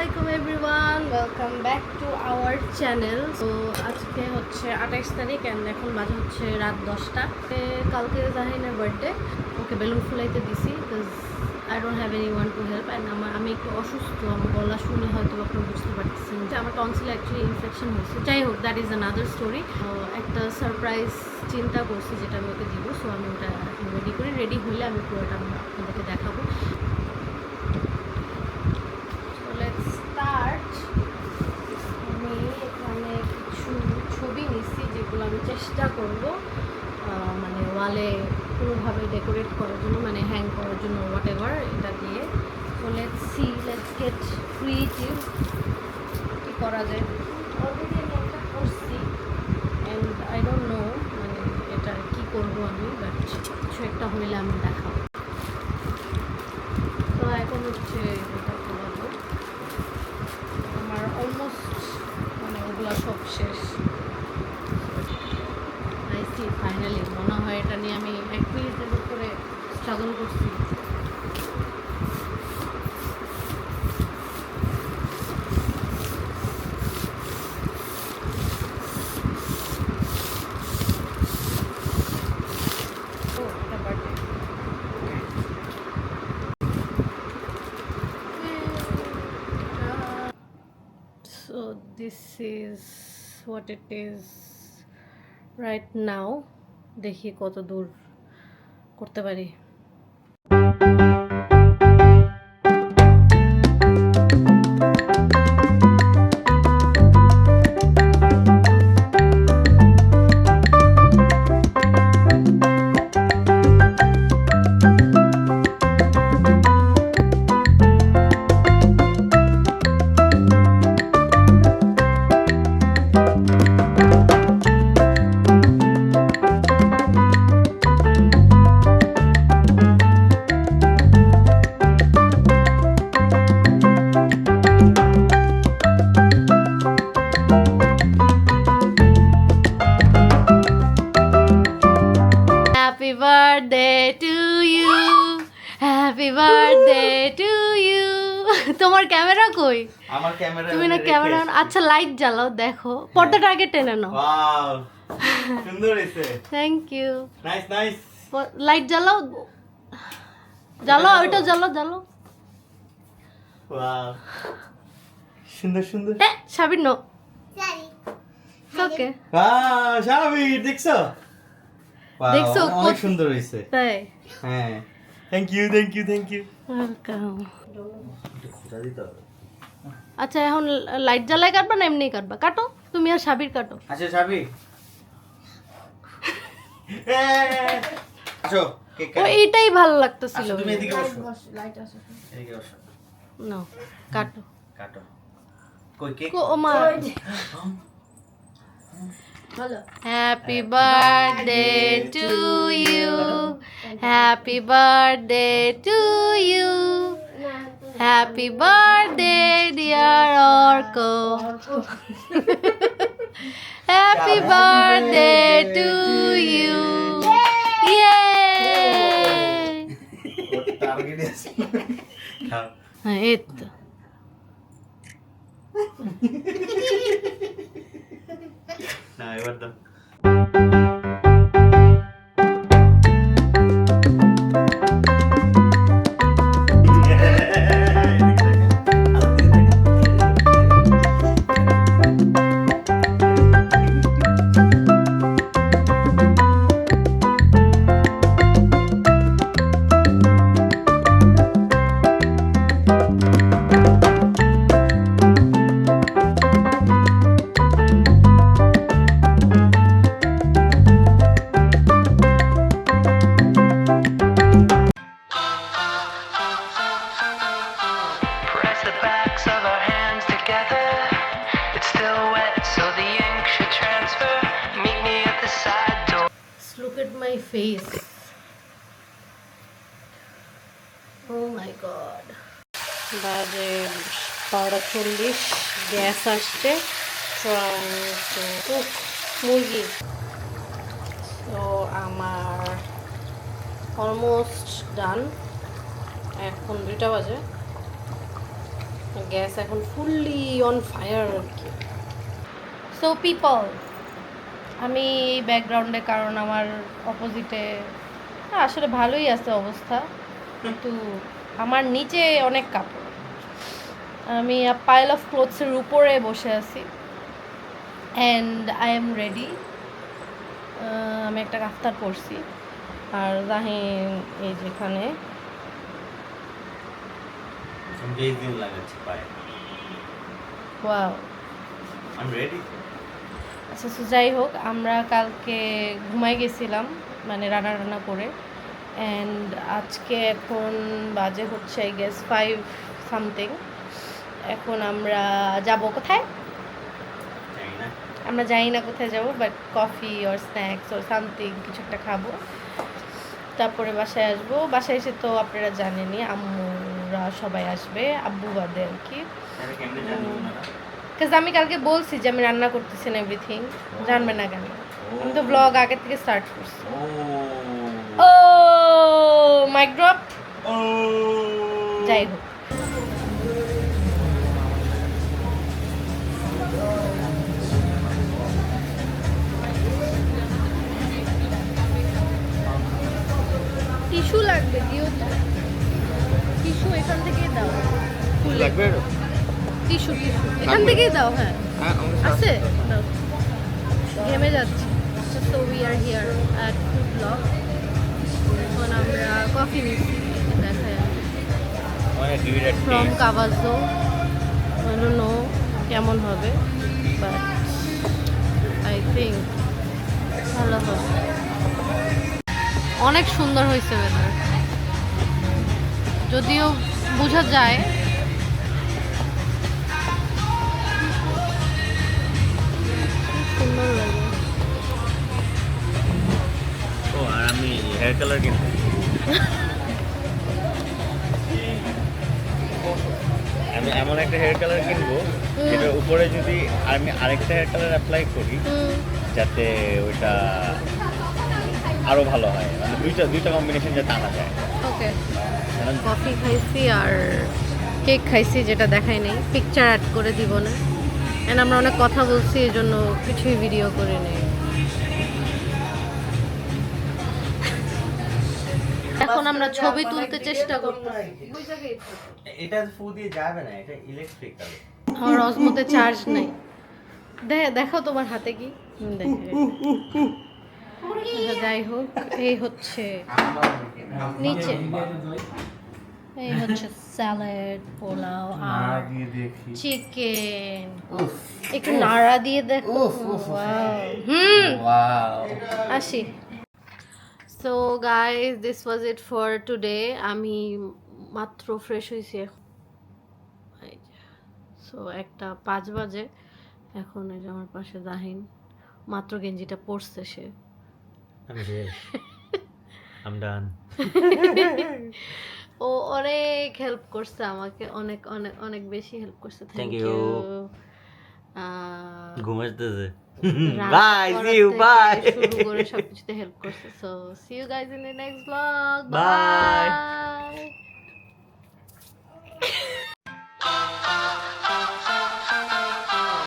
আসসালামাইকুম everyone, welcome back to our channel. তো আজকে হচ্ছে 28 তারিখ অ্যান্ড এখন বাজে হচ্ছে রাত 10টা। কালকে জাহিনের বার্থডে, ওকে বেলুন ফুলাইতে দিছি because I don't have any one to help. And আমি একটু অসুস্থ, আমার গলা শুনে হয়তো আপনি বুঝতে পারতেছেন যে আমার টনসিল অ্যাকচুয়ালি ইনফেকশন হয়েছে। যাই হোক, দ্যাট ইজ অ্যানাদার স্টোরি। একটা সারপ্রাইজ চিন্তা করছি যেটা আমি ওকে দিব, সো আমি ওটা এখন রেডি করি। রেডি হলে আমি পুরোটা আপনাদেরকে দেখাবো। আমি এখানে কিছু ছবি নিচ্ছি যেগুলো আমি চেষ্টা করব মানে ওয়ালে কোনোভাবে ডেকোরেট করার জন্য, মানে হ্যাং করার জন্য, হোয়াট এভার এটা দিয়ে। সো লেটস গেট ক্রিয়েটিভ, কী করা যায়। অলরেডি আমি একটা করছি অ্যান্ড আই ডোন্ট নো মানে এটা কী করবো আমি, বাট কিছু একটা হইলে আমি দেখাবো। তো এখন হচ্ছে এটা খোলাবো। আমার অলমোস্ট মানে ওগুলো সব শেষ। আইসি ফাইনালি, মনে হয় এটা নিয়ে আমি 1 মিনিটের উপরে স্ট্রাগল করছি। So this is what it is right now. দেখি কত দূর করতে পারি। Happy birthday to you, happy birthday to you. তোমার ক্যামেরা কই? আমার ক্যামেরা তুমি না ক্যামেরা, আচ্ছা লাইট জ্বালাও, দেখো পর্দাটা আগে টেনে নাও। ওয়াও সুন্দর হইছে, thank you. Nice nice. Light জ্বালাও, জ্বালাও ওইটা, জ্বালাও জ্বালাও। ওয়াও সুন্দর সুন্দর। Sabir no okay. Wow Shabir দেখছো? দেখছো অনেক সুন্দর হইছে। তাই? হ্যাঁ, thank you thank you thank you. Welcome. আচ্ছা এখন লাইট জ্বালায় কাটবা না এমনি কাটবা? কাটো তুমি আর সাবির কাটো। আচ্ছা শাবির আসো কেক ও এইটাই ভালো লাগতেছিল। তুমি এদিকে বসো, লাইট আসো এদিকে বসো, নাও কাটো। কাটো। কই কেক? ও মা, happy birthday to you, happy birthday to you, happy birthday dear Arko, happy birthday to you. ইয়ে টার্গেট আছে। খাও। হ্যাঁ এই তো। না এবার দাও। Look at my face. Oh my god. বাজে 12:40, গ্যাস আসছে। trying to cook মুরগি। তো আমার অলমোস্ট ডান। এখন 2টা বাজে, গ্যাস এখন ফুললি অন ফায়ার আর কি। সো পিপল, আমি এই ব্যাকগ্রাউন্ডে কারণ আমার অপোজিটে আসলে ভালোই আছে অবস্থা, কিন্তু আমার নিচে অনেক কাপড়। আমি পাইল অফ ক্লোথসের উপরে বসে আছি অ্যান্ড আই এম রেডি। আমি একটা কাফতার পরছি আর জাহিন এই যেখানে আমি এই দিন লাগাচ্ছি পায়ে। ওয়াও। I'm ready. আচ্ছা, সো যাই হোক, আমরা কালকে ঘুমাই গেছিলাম মানে রান্না রান্না করে, অ্যান্ড আজকে এখন বাজে হচ্ছে আই গেস 5 সামথিং। এখন আমরা যাব কোথায়? জানি না। আমরা জানি না কোথায় যাব, but coffee or snacks or something কিছু একটা খাবো, তারপরে বাসায় আসবো। বাসায় এসে তো আপনারা জানেনই আম্মুরা সবাই আসবে, আব্বু বাদে আর কি। তাহলে কেমনে জানি ওনারা? কাজ আমি কালকে বলছি যে আমি রান্না করতেছি না, এভরিথিং জানবে না কেন? আমি তো ব্লগ আগে থেকে স্টার্ট করছি। ও মাইক ড্রপ। যাই হোক, টিস্যু লাগবে, দিও তো টিস্যু, এখান থেকেই দাও। লাগবে? টিস্যু টিস্যু এখান থেকেই দাও। হ্যাঁ আছে, দাও। ঘেমে যাচ্ছে। So we are here at food blog. এখন আমরা কফি নিচ্ছি, দেখায় অনেক ডিভিডেড ফ্রম কাভাজো। আই ডোন্ট নো কেমন হবে, বাট আই থিঙ্ক ভালো হবে। অনেক সুন্দর হয়েছে ওয়েদার, যদিও বোঝা যায় সুন্দর লাগে। ও আর আমি হেয়ার কালার কিনবো। আমি এমন একটা হেয়ার কালার কিনবো যেটার উপরে যদি আমি আরেকটা হেয়ার কালার অ্যাপ্লাই করি যাতে ওইটা আরো ভালো হয়, মানে দুইটা কম্বিনেশন যাতে আনা যায়। ওকে, কফি খাইছি আর কেক খাইছি, যেটা দেখাই নেই, পিকচার অ্যাড করে দিব না। এন্ড আমরা অনেক কথা বলছি, এই জন্য কিছুই ভিডিও করে নেই। এখন আমরা ছবি তুলতে চেষ্টা করতেছি। এটা ফু দিয়ে যাবে না, এটা ইলেকট্রিক। আমার অসমতে চার্জ নাই। দেখো তোমার হাতে কি দেখে। যাই হোক, এই হচ্ছে নিচে, এই হচ্ছে স্যালাড, পোলাও আর চিকেন। একটু নাড়া দিয়ে দেখো। আসি। So guys, this was it for today. আমি মাত্র ফ্রেশ হয়েছি। সো 1:05 বাজে এখন। এই যে আমার পাশে জাহিন, মাত্র গেঞ্জিটা পরছে সে। I'm done. ও অনেক হেল্প করছে আমাকে, অনেক অনেক অনেক বেশি হেল্প করছে। Thank Thank you. you. ঘুমাইতেছে। Bye, see you, bye. শুরু করে সবকিছুতে হেল্প করছে। So see you guys in the next blog. Bye. By.